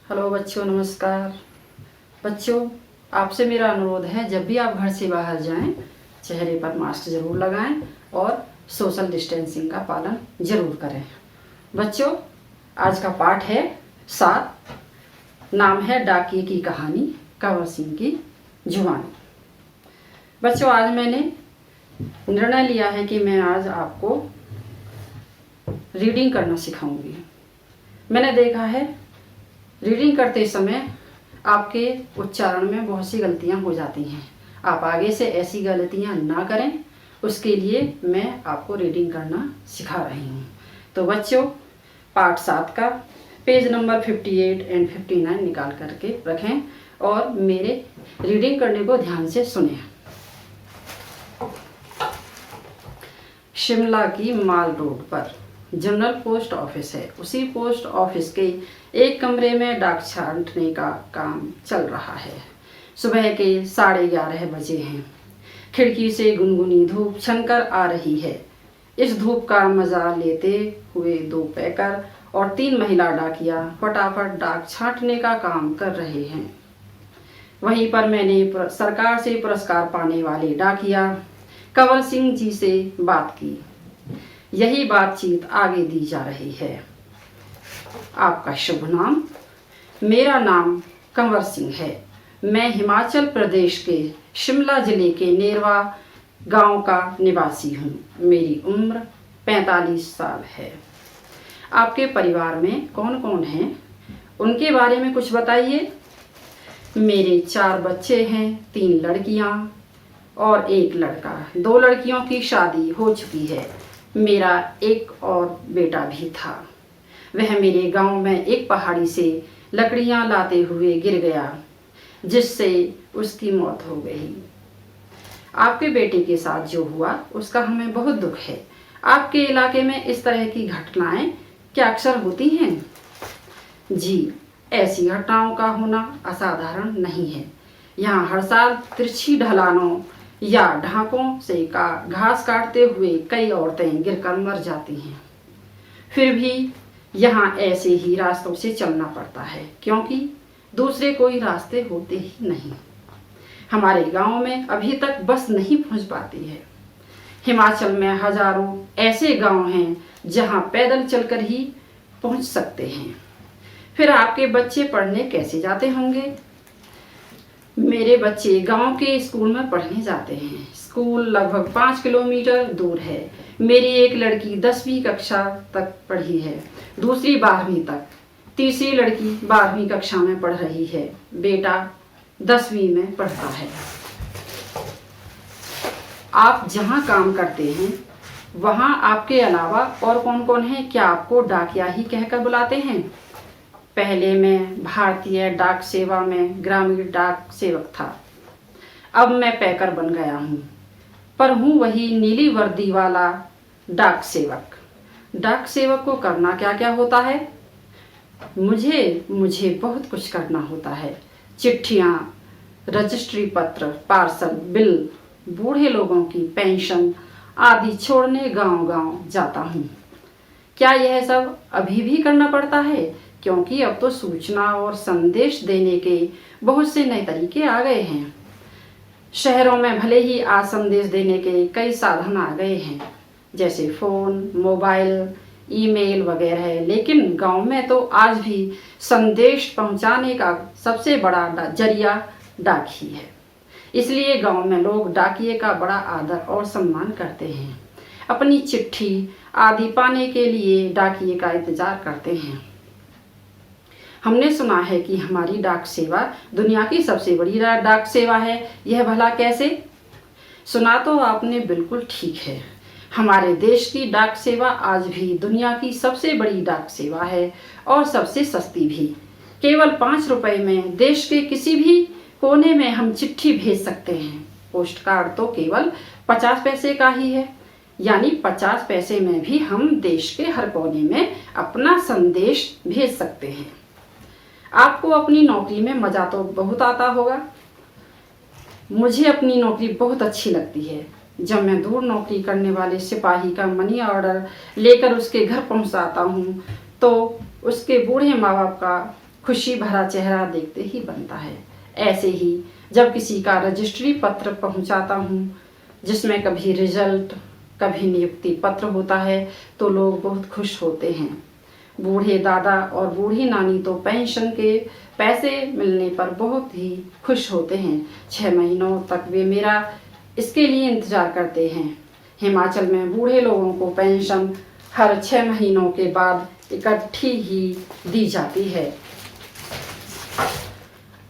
Hello बच्चों, नमस्कार। बच्चों, आपसे मेरा अनुरोध है, जब भी आप घर से बाहर जाएं, चेहरे पर मास्क जरूर लगाएं और सोशल डिस्टेंसिंग का पालन जरूर करें। बच्चों, आज का पाठ है 7। नाम है डाकिये की कहानी, कंवर सिंह की जुबानी। बच्चों, आज मैंने निर्णय लिया है कि मैं आज आपको रीडिंग करना सिखाऊंगी। मैंने देखा है रीडिंग करते समय आपके उच्चारण में बहुत सी गलतियां हो जाती हैं। आप आगे से ऐसी गलतियां ना करें, उसके लिए मैं आपको रीडिंग करना सिखा रही हूँ। तो बच्चों, पाठ 7 का पेज नंबर 58 एंड 59 निकाल करके रखें और मेरे रीडिंग करने को ध्यान से सुनें। शिमला की माल रोड पर जनरल पोस्ट ऑफिस है। उसी पोस्ट ऑफिस के एक कमरे में डाक छांटने का काम चल रहा है। सुबह के 11:30 बजे हैं। खिड़की से गुनगुनी धूप छनकर आ रही है। इस धूप का मजा लेते हुए 2 पैकर और 3 महिला डाकिया फटाफट डाक छांटने का काम कर रहे हैं। वहीं पर मैंने सरकार से पुरस्कार पाने वाले डाकिया कंवर सिंह जी से बात की। यही बातचीत आगे दी जा रही है। आपका शुभ नाम? मेरा नाम कंवर सिंह है। मैं हिमाचल प्रदेश के शिमला जिले के नेरवा गांव का निवासी हूँ। मेरी उम्र 45 साल है। आपके परिवार में कौन कौन हैं? उनके बारे में कुछ बताइए। मेरे 4 बच्चे हैं, 3 लड़कियां और 1 लड़का। 2 लड़कियों की शादी हो चुकी है। मेरा एक और बेटा भी था। वह मेरे गांव में एक पहाड़ी से लकड़ियां लाते हुए गिर गया, जिससे उसकी मौत हो गई। आपके बेटे के साथ जो हुआ उसका हमें बहुत दुख है। आपके इलाके में इस तरह की घटनाएं क्या अक्सर होती हैं? जी, ऐसी घटनाओं का होना असाधारण नहीं है। यहाँ हर साल तिरछी ढलानों या ढाकों से घास काटते हुए कई औरतें गिरकर मर जाती हैं। फिर भी यहाँ ऐसे ही रास्तों से चलना पड़ता है, क्योंकि दूसरे कोई रास्ते होते ही नहीं। हमारे गांव में अभी तक बस नहीं पहुंच पाती है। हिमाचल में हजारों ऐसे गांव हैं जहां पैदल चलकर ही पहुंच सकते हैं। फिर आपके बच्चे पढ़ने कैसे जाते होंगे? मेरे बच्चे गांव के स्कूल में पढ़ने जाते हैं। स्कूल लगभग 5 किलोमीटर दूर है। मेरी एक लड़की 10वीं कक्षा तक पढ़ी है, दूसरी 12वीं तक, तीसरी लड़की 12वीं कक्षा में पढ़ रही है। बेटा 10वीं में पढ़ता है। आप जहां काम करते हैं वहां आपके अलावा और कौन कौन है? क्या आपको डाकिया ही कहकर बुलाते हैं? पहले मैं भारतीय डाक सेवा में ग्रामीण डाक सेवक था। अब मैं पैकर बन गया हूँ, पर हूँ वही नीली वर्दी वाला डाक सेवक। डाक सेवक को करना क्या क्या होता है? मुझे बहुत कुछ करना होता है। चिट्ठियाँ, रजिस्ट्री पत्र, पार्सल, बिल, बूढ़े लोगों की पेंशन आदि छोड़ने गांव-गांव जाता हूँ। क्या यह सब अभी भी करना पड़ता है? क्योंकि अब तो सूचना और संदेश देने के बहुत से नए तरीके आ गए हैं। शहरों में भले ही आज संदेश देने के कई साधन आ गए हैं, जैसे फ़ोन, मोबाइल, ईमेल वगैरह, लेकिन गांव में तो आज भी संदेश पहुंचाने का सबसे बड़ा जरिया डाक ही है। इसलिए गांव में लोग डाकिये का बड़ा आदर और सम्मान करते हैं। अपनी चिट्ठी आदि पाने के लिए डाकिये का इंतजार करते हैं। हमने सुना है कि हमारी डाक सेवा दुनिया की सबसे बड़ी डाक सेवा है। यह भला कैसे? सुना तो आपने बिल्कुल ठीक है। हमारे देश की डाक सेवा आज भी दुनिया की सबसे बड़ी डाक सेवा है और सबसे सस्ती भी। केवल 5 रुपए में देश के किसी भी कोने में हम चिट्ठी भेज सकते हैं। पोस्ट कार्ड तो केवल 50 पैसे का ही है, यानी 50 पैसे में भी हम देश के हर कोने में अपना संदेश भेज सकते हैं। आपको अपनी नौकरी में मज़ा तो बहुत आता होगा। मुझे अपनी नौकरी बहुत अच्छी लगती है। जब मैं दूर नौकरी करने वाले सिपाही का मनी ऑर्डर लेकर उसके घर पहुंचाता हूं, तो उसके बूढ़े माँ बाप का खुशी भरा चेहरा देखते ही बनता है। ऐसे ही जब किसी का रजिस्ट्री पत्र पहुंचाता हूँ, जिसमें कभी रिजल्ट कभी नियुक्ति पत्र होता है, तो लोग बहुत खुश होते हैं। बूढ़े दादा और बूढ़ी नानी तो पेंशन के पैसे मिलने पर बहुत ही खुश होते हैं। 6 महीनों तक वे मेरा इसके लिए इंतज़ार करते हैं। हिमाचल में बूढ़े लोगों को पेंशन हर 6 महीनों के बाद इकट्ठी ही दी जाती है।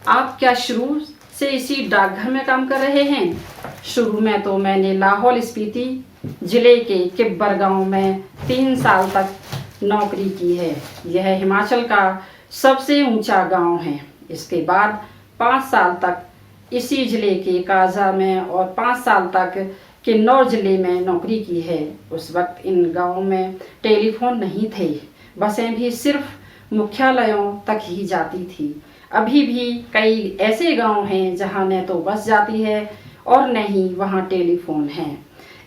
आप क्या शुरू से इसी डाकघर में काम कर रहे हैं? शुरू में तो मैंने लाहौल स्पीति जिले के किब्बर गांव में 3 साल तक नौकरी की है। यह हिमाचल का सबसे ऊंचा गांव है। इसके बाद 5 साल तक इसी जिले के काजा में और 5 साल तक किन्नौर जिले में नौकरी की है। उस वक्त इन गांवों में टेलीफोन नहीं थे। बसें भी सिर्फ मुख्यालयों तक ही जाती थी। अभी भी कई ऐसे गांव हैं जहां न तो बस जाती है और न ही वहां टेलीफोन है।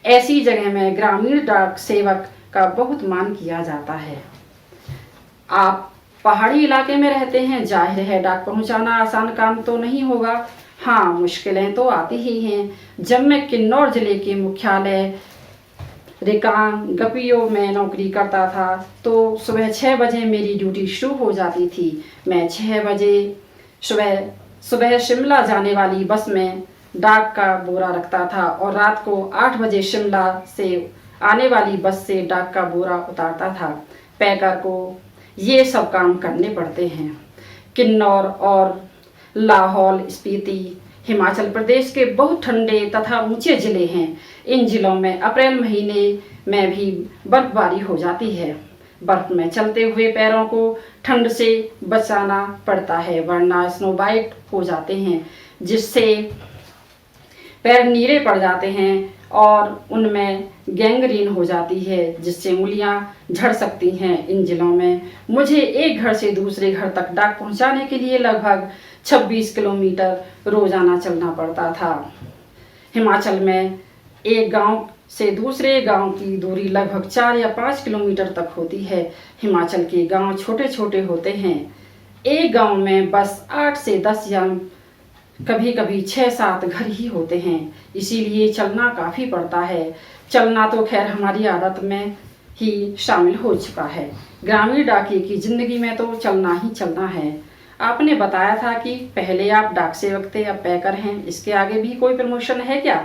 ऐसी जगह में ग्रामीण डाक सेवक का बहुत मान किया जाता है। आप पहाड़ी इलाके में रहते हैं, जाहिर है डाक पहुंचाना आसान काम तो नहीं होगा। हाँ, मुश्किलें तो आती ही हैं। जब मैं किन्नौर जिले के मुख्यालय रिकांगपिओ में नौकरी करता था तो सुबह 6 बजे मेरी ड्यूटी शुरू हो जाती थी। मैं 6 बजे सुबह शिमला जाने वाली बस में डाक का बोरा रखता था और रात को 8 बजे शिमला से आने वाली बस से डाक का बोरा उतारता था। पैकर को ये सब काम करने पड़ते हैं। किन्नौर और लाहौल स्पीति हिमाचल प्रदेश के बहुत ठंडे तथा ऊंचे जिले हैं। इन जिलों में अप्रैल महीने में भी बर्फबारी हो जाती है। बर्फ में चलते हुए पैरों को ठंड से बचाना पड़ता है, वरना स्नोबाइट हो जाते हैं, जिससे पैर नीले पड़ जाते हैं और उनमें गैंग्रीन हो जाती है, जिससे उंगलियां झड़ सकती हैं। इन जिलों में मुझे एक घर से दूसरे घर तक डाक पहुंचाने के लिए लगभग 26 किलोमीटर रोजाना चलना पड़ता था। हिमाचल में एक गांव से दूसरे गांव की दूरी लगभग 4 या 5 किलोमीटर तक होती है। हिमाचल के गांव छोटे छोटे होते हैं। एक गांव में बस 8 से 10 या कभी कभी 6-7 घर ही होते हैं, इसीलिए चलना काफ़ी पड़ता है। चलना तो खैर हमारी आदत में ही शामिल हो चुका है। ग्रामीण डाकिये की ज़िंदगी में तो चलना ही चलना है। आपने बताया था कि पहले आप डाक सेवक थे, अब पैकर हैं। इसके आगे भी कोई प्रमोशन है क्या?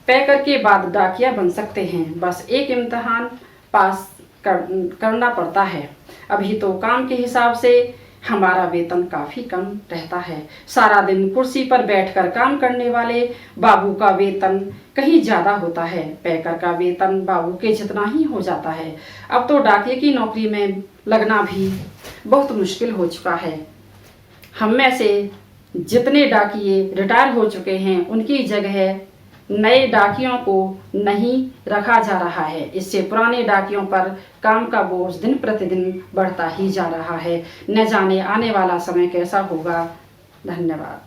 पैकर के बाद डाकिया बन सकते हैं, बस एक इम्तिहान पास करना पड़ता है। अभी तो काम के हिसाब से हमारा वेतन काफ़ी कम रहता है। सारा दिन कुर्सी पर बैठकर काम करने वाले बाबू का वेतन कहीं ज़्यादा होता है। पैकर का वेतन बाबू के जितना ही हो जाता है। अब तो डाकिये की नौकरी में लगना भी बहुत मुश्किल हो चुका है। हम में से जितने डाकिये रिटायर हो चुके हैं, उनकी जगह नए डाकियों को नहीं रखा जा रहा है। इससे पुराने डाकियों पर काम का बोझ दिन प्रतिदिन बढ़ता ही जा रहा है। न जाने आने वाला समय कैसा होगा। धन्यवाद।